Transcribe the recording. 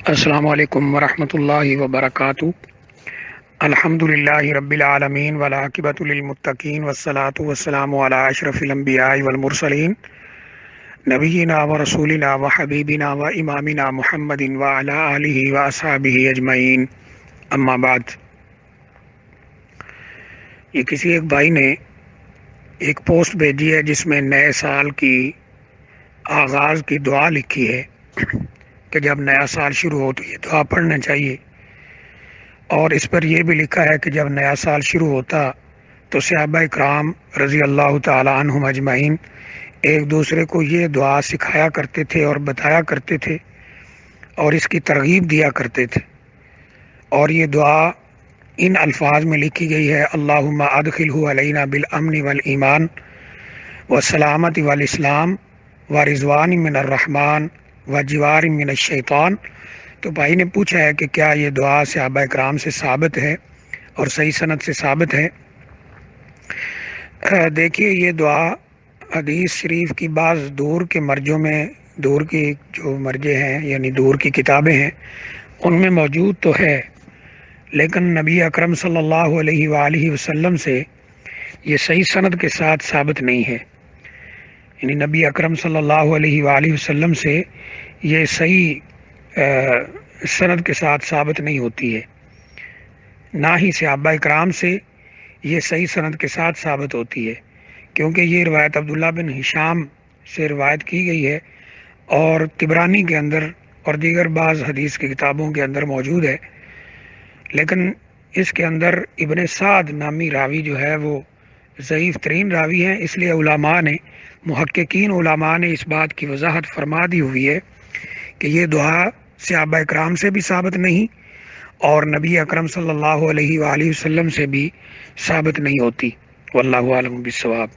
السلام علیکم ورحمۃ اللہ وبرکاتہ۔ الحمد للہ رب العالمین والعاقبۃ للمتقین والصلاۃ والسلام علی اشرف الانبیاء والمرسلین نبینا و رسولنا و حبیبنا و امامنا محمد وعلی آلہ واصحابہ اجمعین، اما بعد۔ یہ کسی ایک بھائی نے ایک پوسٹ بھیجی ہے جس میں نئے سال کی آغاز کی دعا لکھی ہے کہ جب نیا سال شروع ہو تو یہ دعا پڑھنا چاہیے، اور اس پر یہ بھی لکھا ہے کہ جب نیا سال شروع ہوتا تو صحابہ اکرام رضی اللہ تعالی عنہم اجمعین ایک دوسرے کو یہ دعا سکھایا کرتے تھے اور بتایا کرتے تھے اور اس کی ترغیب دیا کرتے تھے، اور یہ دعا ان الفاظ میں لکھی گئی ہے: اللہم ادخلہ علینا بالامن والایمان والسلامت والاسلام ورضوان من الرحمن وجوار من الشیطان۔ تو بھائی نے پوچھا ہے کہ کیا یہ دعا صحابہ اکرام سے ثابت ہے اور صحیح سند سے ثابت ہے؟ دیکھیے، یہ دعا حدیث شریف کی بعض دور کے مرجوں میں، دور کی جو مرجع ہیں یعنی دور کی کتابیں ہیں ان میں موجود تو ہے، لیکن نبی اکرم صلی اللہ علیہ وآلہ وسلم سے یہ صحیح سند کے ساتھ ثابت نہیں ہے، یعنی نبی اکرم صلی اللہ علیہ وآلہ وسلم سے یہ صحیح سند کے ساتھ ثابت نہیں ہوتی ہے، نہ ہی صحابہ اکرام سے یہ صحیح سند کے ساتھ ثابت ہوتی ہے، کیونکہ یہ روایت عبداللہ بن ہشام سے روایت کی گئی ہے اور طبرانی کے اندر اور دیگر بعض حدیث کی کتابوں کے اندر موجود ہے، لیکن اس کے اندر ابن سعد نامی راوی جو ہے وہ ضعیف ترین راوی ہیں، اس لیے محققین علماء نے اس بات کی وضاحت فرما دی ہوئی ہے کہ یہ دعا صحابہ اکرام سے بھی ثابت نہیں اور نبی اکرم صلی اللہ علیہ وآلہ وسلم سے بھی ثابت نہیں ہوتی۔ واللہ اعلم بالصواب۔